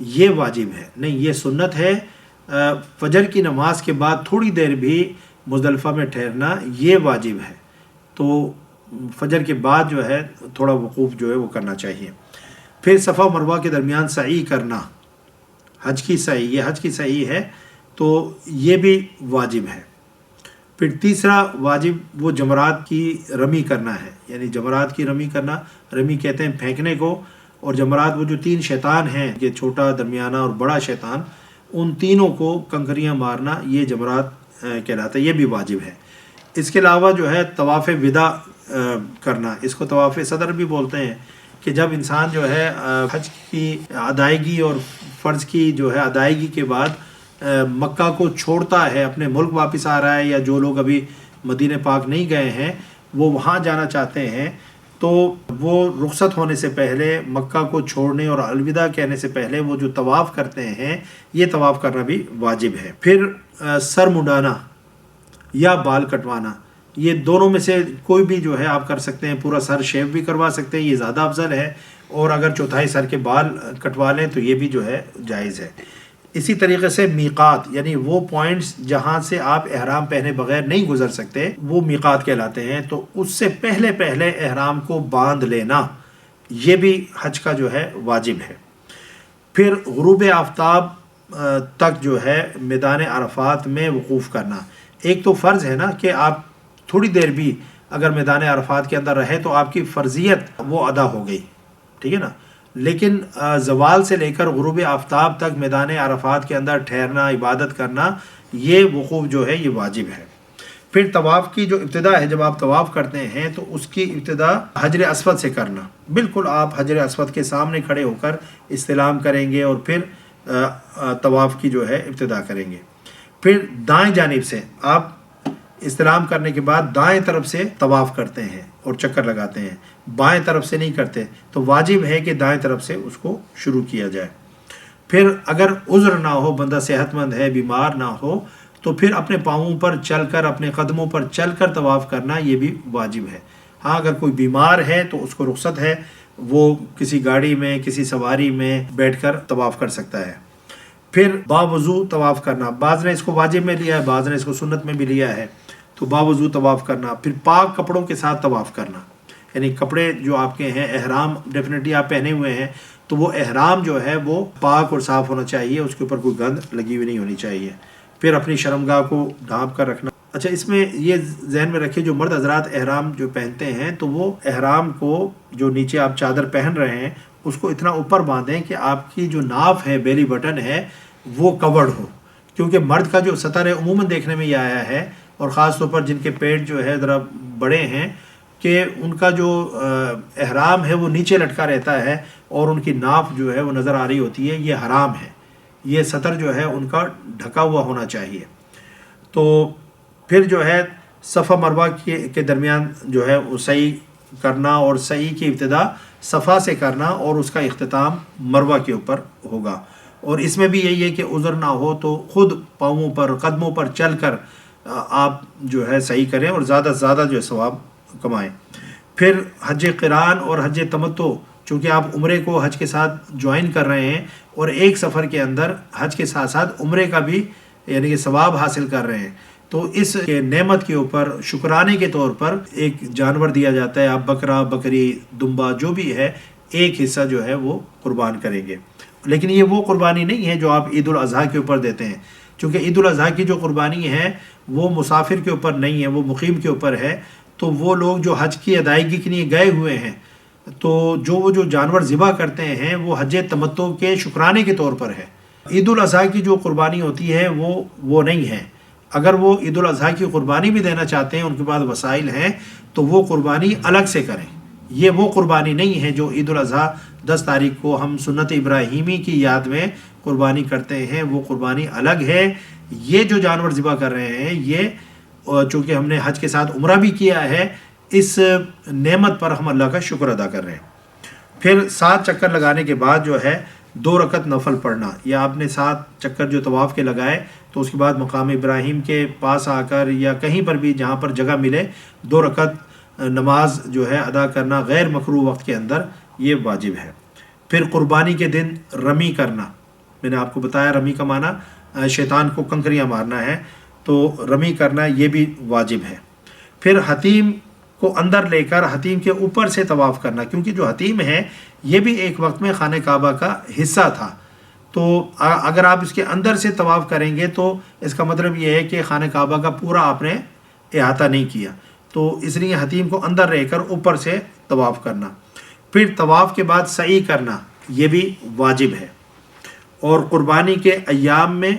یہ واجب ہے نہیں، یہ سنت ہے۔ فجر کی نماز کے بعد تھوڑی دیر بھی مزدلفہ میں ٹھہرنا یہ واجب ہے، تو فجر کے بعد جو ہے تھوڑا وقوف جو ہے وہ کرنا چاہیے۔ پھر صفا و مروہ کے درمیان سعی کرنا، حج کی سعی، یہ حج کی سعی ہے تو یہ بھی واجب ہے۔ پھر تیسرا واجب وہ جمرات کی رمی کرنا ہے، یعنی جمرات کی رمی کرنا، رمی کہتے ہیں پھینکنے کو، اور جمرات وہ جو 3 شیطان ہیں، یہ چھوٹا، درمیانہ اور بڑا شیطان، ان تینوں کو کنکریاں مارنا یہ جمرات کہلاتا ہے، یہ بھی واجب ہے۔ اس کے علاوہ جو ہے طواف وداع کرنا، اس کو طواف صدر بھی بولتے ہیں، کہ جب انسان جو ہے حج کی ادائیگی اور فرض کی جو ہے ادائیگی کے بعد مکہ کو چھوڑتا ہے، اپنے ملک واپس آ رہا ہے، یا جو لوگ ابھی مدینہ پاک نہیں گئے ہیں وہ وہاں جانا چاہتے ہیں، تو وہ رخصت ہونے سے پہلے، مکہ کو چھوڑنے اور الوداع کہنے سے پہلے وہ جو طواف کرتے ہیں، یہ طواف کرنا بھی واجب ہے۔ پھر سر منڈانا یا بال کٹوانا، یہ دونوں میں سے کوئی بھی جو ہے آپ کر سکتے ہیں، پورا سر شیو بھی کروا سکتے ہیں، یہ زیادہ افضل ہے، اور اگر چوتھائی سر کے بال کٹوا لیں تو یہ بھی جو ہے جائز ہے۔ اسی طریقے سے میقات، یعنی وہ پوائنٹس جہاں سے آپ احرام پہنے بغیر نہیں گزر سکتے، وہ میقات کہلاتے ہیں، تو اس سے پہلے احرام کو باندھ لینا یہ بھی حج کا جو ہے واجب ہے۔ پھر غروب آفتاب تک جو ہے میدان عرفات میں وقوف کرنا، ایک تو فرض ہے نا کہ آپ تھوڑی دیر بھی اگر میدان عرفات کے اندر رہے تو آپ کی فرضیت وہ ادا ہو گئی، ٹھیک ہے نا، لیکن زوال سے لے کر غروب آفتاب تک میدان عرفات کے اندر ٹھہرنا، عبادت کرنا، یہ وقوف جو ہے یہ واجب ہے۔ پھر طواف کی جو ابتدا ہے، جب آپ طواف کرتے ہیں تو اس کی ابتدا حجر اسود سے کرنا، بالکل آپ حجر اسود کے سامنے کھڑے ہو کر استلام کریں گے اور پھر طواف کی جو ہے ابتدا کریں گے۔ پھر دائیں جانب سے آپ استلام کرنے کے بعد دائیں طرف سے طواف کرتے ہیں اور چکر لگاتے ہیں، بائیں طرف سے نہیں کرتے، تو واجب ہے کہ دائیں طرف سے اس کو شروع کیا جائے۔ پھر اگر عذر نہ ہو، بندہ صحت مند ہے، بیمار نہ ہو، تو پھر اپنے پاؤں پر چل کر، اپنے قدموں پر چل کر طواف کرنا یہ بھی واجب ہے۔ ہاں اگر کوئی بیمار ہے تو اس کو رخصت ہے، وہ کسی گاڑی میں، کسی سواری میں بیٹھ کر طواف کر سکتا ہے۔ پھر باوضو طواف کرنا، بعض نے اس کو واجب میں لیا ہے، بعض نے اس کو سنت میں بھی لیا ہے، تو باوضو طواف کرنا۔ پھر پاک کپڑوں کے ساتھ طواف کرنا، یعنی کپڑے جو آپ کے ہیں، احرام ڈیفینیٹلی آپ پہنے ہوئے ہیں، تو وہ احرام جو ہے وہ پاک اور صاف ہونا چاہیے، اس کے اوپر کوئی گند لگی ہوئی نہیں ہونی چاہیے۔ پھر اپنی شرمگاہ کو ڈھانپ کر رکھنا۔ اچھا، اس میں یہ ذہن میں رکھیں، جو مرد حضرات احرام جو پہنتے ہیں تو وہ احرام کو جو نیچے آپ چادر پہن رہے ہیں اس کو اتنا اوپر باندھیں کہ آپ کی جو ناف ہے، بیلی بٹن ہے، وہ کورڈ ہو، کیونکہ مرد کا جو سطر ہے عموماً دیکھنے میں یہ آیا ہے، اور خاص طور پر جن کے پیٹ جو ہے ذرا بڑے ہیں، کہ ان کا جو احرام ہے وہ نیچے لٹکا رہتا ہے اور ان کی ناف جو ہے وہ نظر آ رہی ہوتی ہے، یہ حرام ہے، یہ سطر جو ہے ان کا ڈھکا ہوا ہونا چاہیے۔ تو پھر جو ہے صفا مروہ کے درمیان جو ہے وہ سعی کرنا، اور سعی کی ابتدا صفا سے کرنا اور اس کا اختتام مروہ کے اوپر ہوگا، اور اس میں بھی یہی ہے کہ عذر نہ ہو تو خود پاؤں پر، قدموں پر چل کر آپ جو ہے سعی کریں اور زیادہ سے زیادہ جو ہے ثواب کمائیں۔ پھر حج قران اور حج تمتع، چونکہ آپ عمرے کو حج کے ساتھ جوائن کر رہے ہیں اور ایک سفر کے اندر حج کے ساتھ ساتھ عمرے کا بھی یعنی کہ ثواب حاصل کر رہے ہیں، تو اس نعمت کے اوپر شکرانے کے طور پر ایک جانور دیا جاتا ہے، آپ بکرا، بکری، دمبا جو بھی ہے، ایک حصہ جو ہے وہ قربان کریں گے۔ لیکن یہ وہ قربانی نہیں ہے جو آپ عید الاضحیٰ کے اوپر دیتے ہیں، چونکہ عید الاضحیٰ کی جو قربانی ہے وہ مسافر کے اوپر نہیں ہے، وہ مقیم کے اوپر ہے، تو وہ لوگ جو حج کی ادائیگی کے لیے گئے ہوئے ہیں، تو وہ جو جانور ذبح کرتے ہیں وہ حج تمتع کے شکرانے کے طور پر ہے۔ عید الاضحیٰ کی جو قربانی ہوتی ہے وہ نہیں ہے۔ اگر وہ عید الاضحیٰ کی قربانی بھی دینا چاہتے ہیں، ان کے پاس وسائل ہیں، تو وہ قربانی الگ سے کریں۔ یہ وہ قربانی نہیں ہے جو عید الاضحیٰ 10 تاریخ کو ہم سنت ابراہیمی کی یاد میں قربانی کرتے ہیں، وہ قربانی الگ ہے۔ یہ جو جانور ذبح کر رہے ہیں، یہ چونکہ ہم نے حج کے ساتھ عمرہ بھی کیا ہے، اس نعمت پر ہم اللہ کا شکر ادا کر رہے ہیں۔ پھر 7 چکر لگانے کے بعد جو ہے 2 رکعت نفل پڑھنا، یا آپ نے 7 چکر جو طواف کے لگائے تو اس کے بعد مقام ابراہیم کے پاس آ کر یا کہیں پر بھی جہاں پر جگہ ملے 2 رکعت نماز جو ہے ادا کرنا غیر مکروہ وقت کے اندر، یہ واجب ہے۔ پھر قربانی کے دن رمی کرنا، میں نے آپ کو بتایا رمی کا معنی شیطان کو کنکریاں مارنا ہے، تو رمی کرنا یہ بھی واجب ہے۔ پھر حتیم کو اندر لے کر حتیم کے اوپر سے طواف کرنا، کیونکہ جو حتیم ہے یہ بھی ایک وقت میں خانہ کعبہ کا حصہ تھا، تو اگر آپ اس کے اندر سے طواف کریں گے تو اس کا مطلب یہ ہے کہ خانہ کعبہ کا پورا آپ نے احاطہ نہیں کیا، تو اس لیے حتیم کو اندر رہ کر اوپر سے طواف کرنا۔ پھر طواف کے بعد سعی کرنا یہ بھی واجب ہے، اور قربانی کے ایام میں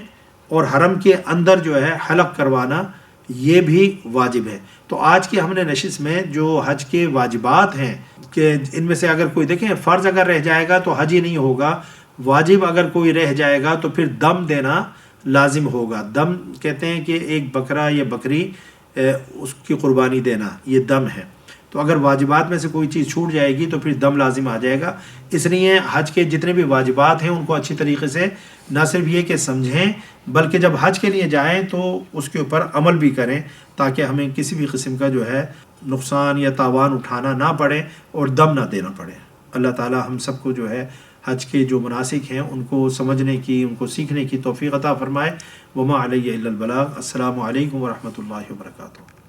اور حرم کے اندر جو ہے حلق کروانا یہ بھی واجب ہے۔ تو آج کی ہم نے نشست میں جو حج کے واجبات ہیں کہ ان میں سے اگر کوئی دیکھیں فرض اگر رہ جائے گا تو حج ہی نہیں ہوگا، واجب اگر کوئی رہ جائے گا تو پھر دم دینا لازم ہوگا۔ دم کہتے ہیں کہ ایک بکرا یا بکری اس کی قربانی دینا، یہ دم ہے۔ تو اگر واجبات میں سے کوئی چیز چھوٹ جائے گی تو پھر دم لازم آ جائے گا۔ اس لیے حج کے جتنے بھی واجبات ہیں ان کو اچھی طریقے سے نہ صرف یہ کہ سمجھیں بلکہ جب حج کے لیے جائیں تو اس کے اوپر عمل بھی کریں، تاکہ ہمیں کسی بھی قسم کا جو ہے نقصان یا تاوان اٹھانا نہ پڑے اور دم نہ دینا پڑے۔ اللہ تعالی ہم سب کو جو ہے حج کے جو مناسک ہیں ان کو سمجھنے کی، ان کو سیکھنے کی توفیق عطا فرمائے۔ وما علیہ الا البلاغ۔ السلام علیکم ورحمۃ اللہ وبرکاتہ۔